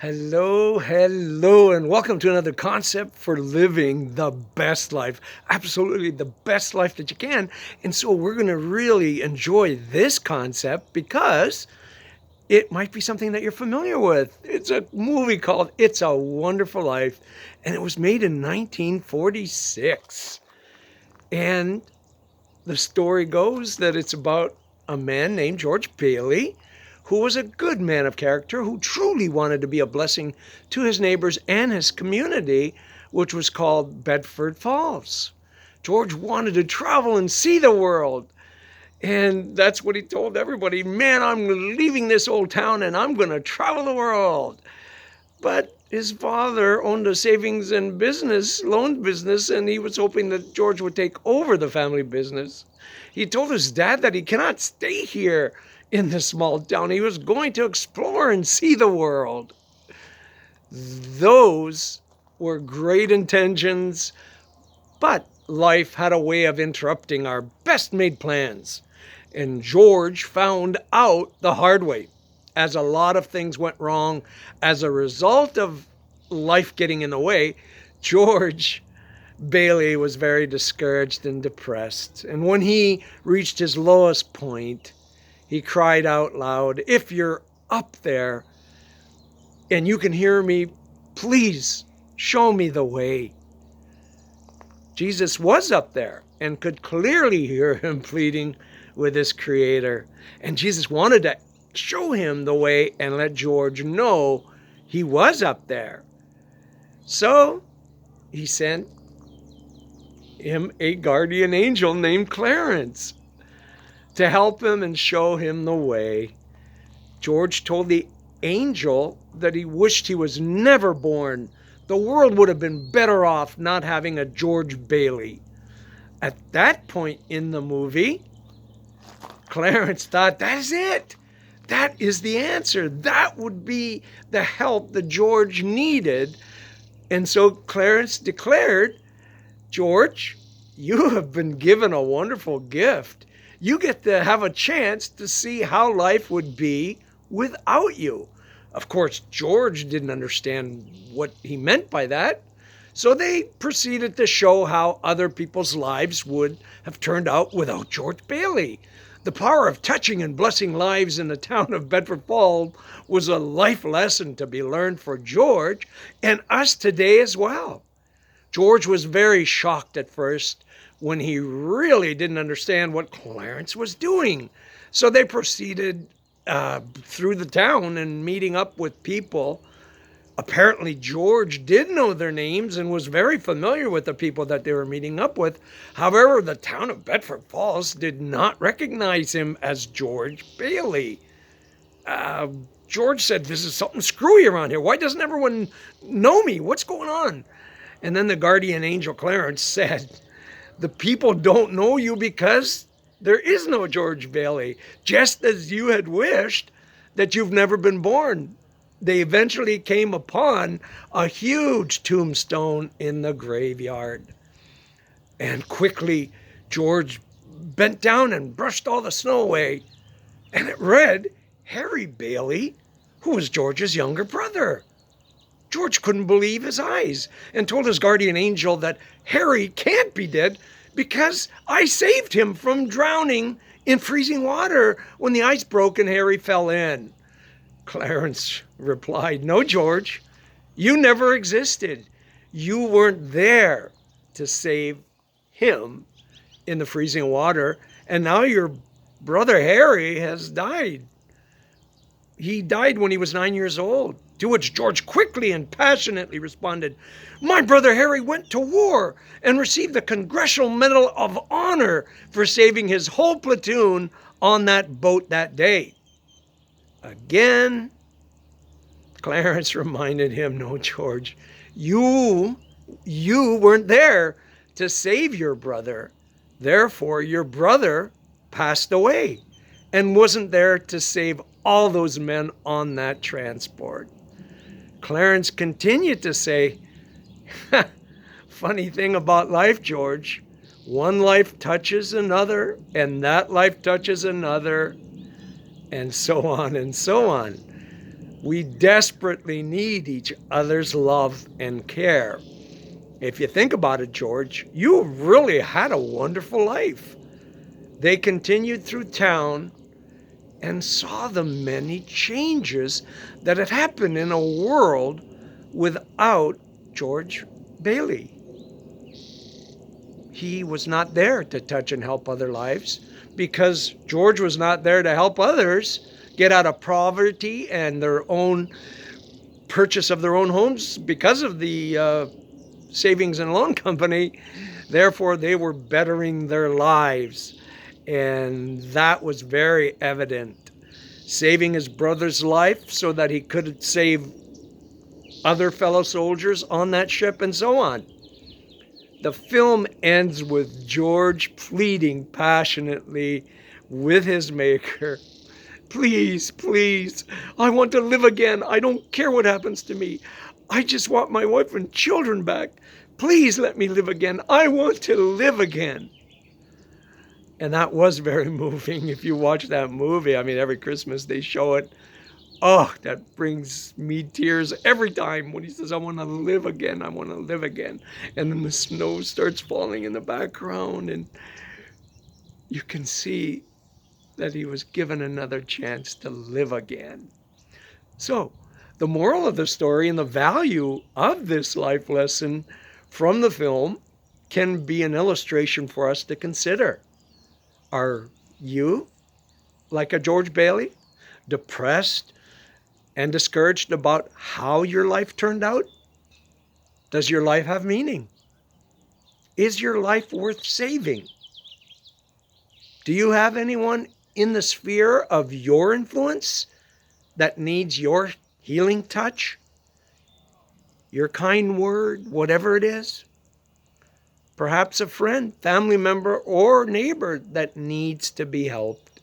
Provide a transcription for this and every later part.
Hello, and welcome to another concept for living the best life. Absolutely the best life that you can. And so we're going to really enjoy this concept because it might be something that you're familiar with. It's a movie called It's a Wonderful Life, and it was made in 1946. And the story goes that it's about a man named George Bailey who was a good man of character, who truly wanted to be a blessing to his neighbors and his community, which was called Bedford Falls. George wanted to travel and see the world. And that's what he told everybody. Man, I'm leaving this old town and I'm going to travel the world. But his father owned a savings and loan business, and he was hoping that George would take over the family business. He told his dad that he cannot stay here in this small town. He was going to explore and see the world. Those were great intentions, but life had a way of interrupting our best made plans. And George found out the hard way, as a lot of things went wrong as a result of life getting in the way. George Bailey was very discouraged and depressed. And when he reached his lowest point, he cried out loud, "If you're up there and you can hear me, please show me the way." Jesus was up there and could clearly hear him pleading with his Creator. And Jesus wanted to show him the way and let George know he was up there. So he sent him a guardian angel named Clarence to help him and show him the way. George told the angel that he wished he was never born. The world would have been better off not having a George Bailey. At that point in the movie, Clarence thought, that is it. That is the answer. That would be the help that George needed. And so Clarence declared, "George, you have been given a wonderful gift. You get to have a chance to see how life would be without you." Of course, George didn't understand what he meant by that. So they proceeded to show how other people's lives would have turned out without George Bailey. The power of touching and blessing lives in the town of Bedford Falls was a life lesson to be learned for George and us today as well. George was very shocked at first when he really didn't understand what Clarence was doing. So they proceeded through the town and meeting up with people. Apparently, George did know their names and was very familiar with the people that they were meeting up with. However, the town of Bedford Falls did not recognize him as George Bailey. George said, "This is something screwy around here. Why doesn't everyone know me? What's going on?" And then the guardian angel Clarence said, "The people don't know you because there is no George Bailey, just as you had wished that you've never been born." They eventually came upon a huge tombstone in the graveyard. And quickly, George bent down and brushed all the snow away. And it read, "Harry Bailey," who was George's younger brother. George couldn't believe his eyes and told his guardian angel that Harry can't be dead because I saved him from drowning in freezing water when the ice broke and Harry fell in. Clarence replied, "No, George, you never existed. You weren't there to save him in the freezing water, and now your brother Harry has died. He died when he was 9 years old." To which George quickly and passionately responded, "My brother Harry went to war and received the Congressional Medal of Honor for saving his whole platoon on that boat that day." Again, Clarence reminded him, "No, George, you weren't there to save your brother. Therefore, your brother passed away and wasn't there to save all those men on that transport." Clarence continued to say, "Funny thing about life, George, one life touches another, and that life touches another, and so on and so on." We desperately need each other's love and care. If you think about it, George, you really had a wonderful life. They continued through town and saw the many changes that had happened in a world without George Bailey. He was not there to touch and help other lives because George was not there to help others get out of poverty and their own purchase of their own homes because of the savings and loan company. Therefore, they were bettering their lives. And that was very evident. Saving his brother's life so that he could save other fellow soldiers on that ship and so on. The film ends with George pleading passionately with his maker. Please, please, I want to live again. I don't care what happens to me. I just want my wife and children back. Please let me live again. I want to live again. And that was very moving. If you watch that movie, I mean, every Christmas they show it. Oh, that brings me tears every time when he says, I want to live again. I want to live again. And then the snow starts falling in the background, and you can see that he was given another chance to live again. So, the moral of the story and the value of this life lesson from the film can be an illustration for us to consider. Are you, like a George Bailey, depressed and discouraged about how your life turned out? Does your life have meaning? Is your life worth saving? Do you have anyone in the sphere of your influence that needs your healing touch, your kind word, whatever it is? Perhaps a friend, family member, or neighbor that needs to be helped.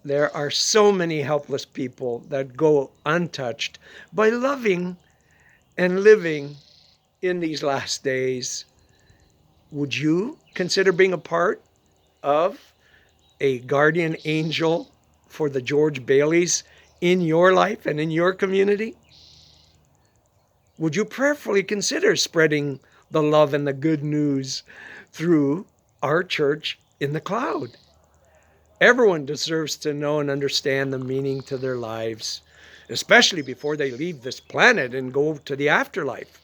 There are so many helpless people that go untouched by loving and living in these last days. Would you consider being a part of a guardian angel for the George Baileys in your life and in your community? Would you prayerfully consider spreading the love and the good news through our church in the cloud? Everyone deserves to know and understand the meaning to their lives, especially before they leave this planet and go to the afterlife.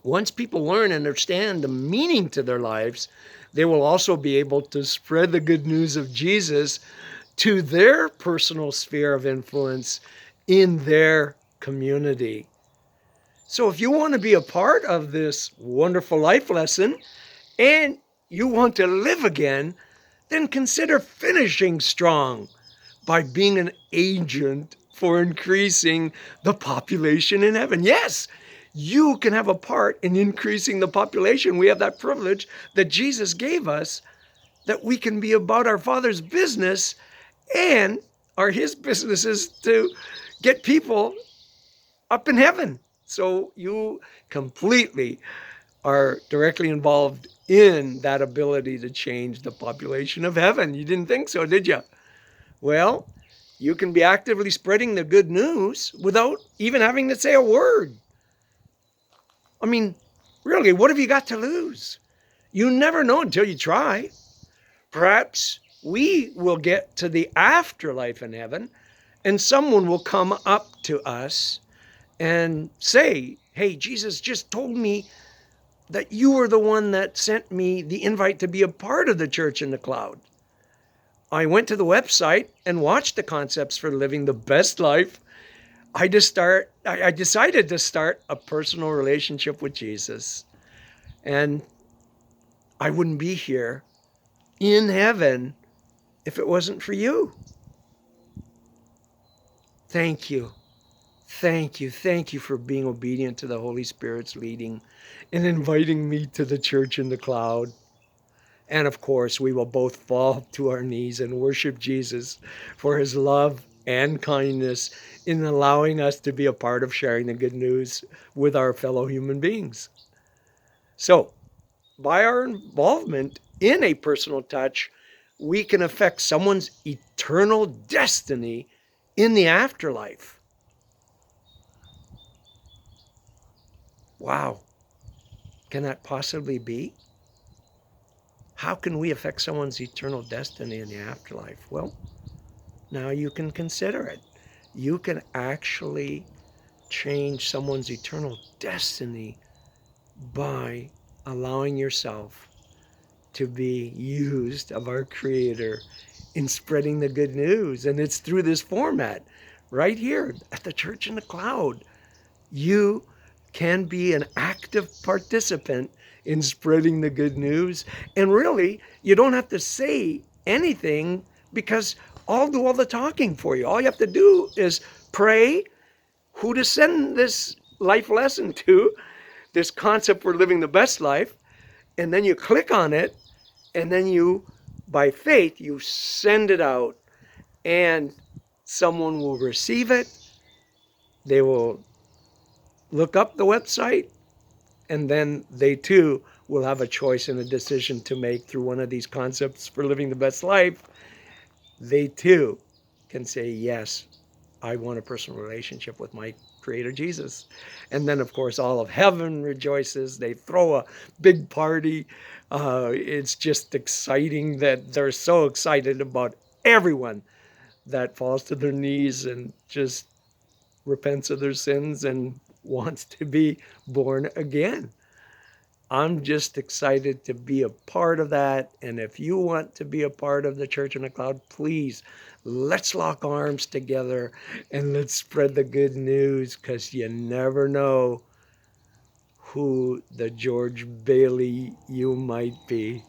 Once people learn and understand the meaning to their lives, they will also be able to spread the good news of Jesus to their personal sphere of influence in their community. So if you want to be a part of this wonderful life lesson and you want to live again, then consider finishing strong by being an agent for increasing the population in heaven. Yes, you can have a part in increasing the population. We have that privilege that Jesus gave us, that we can be about our Father's business, and his business is to get people up in heaven. So you completely are directly involved in that ability to change the population of heaven. You didn't think so, did you? Well, you can be actively spreading the good news without even having to say a word. I mean, really, what have you got to lose? You never know until you try. Perhaps we will get to the afterlife in heaven, and someone will come up to us and say, hey, Jesus just told me that you were the one that sent me the invite to be a part of the church in the cloud. I went to the website and watched the concepts for living the best life. I decided to start a personal relationship with Jesus. And I wouldn't be here in heaven if it wasn't for you. Thank you. Thank you. Thank you for being obedient to the Holy Spirit's leading and inviting me to the church in the cloud. And of course, we will both fall to our knees and worship Jesus for his love and kindness in allowing us to be a part of sharing the good news with our fellow human beings. So, by our involvement in a personal touch, we can affect someone's eternal destiny in the afterlife. Wow. Can that possibly be? How can we affect someone's eternal destiny in the afterlife? Well, now you can consider it. You can actually change someone's eternal destiny by allowing yourself to be used of our Creator in spreading the good news. And it's through this format right here at the Church in the Cloud. You can be an active participant in spreading the good news. And really, you don't have to say anything, because I'll do all the talking for you. All you have to do is pray who to send this life lesson to, this concept for living the best life, and then you click on it, and then you, by faith, you send it out, and someone will receive it. They will look up the website, and then they too will have a choice and a decision to make through one of these concepts for living the best life. They too can say, yes, I want a personal relationship with my Creator Jesus. And then, of course, all of heaven rejoices. They throw a big party. It's just exciting that they're so excited about everyone that falls to their knees and just repents of their sins and wants to be born again. I'm just excited to be a part of that. And if you want to be a part of the Church in the Cloud, please, let's lock arms together and let's spread the good news, because you never know who the George Bailey you might be.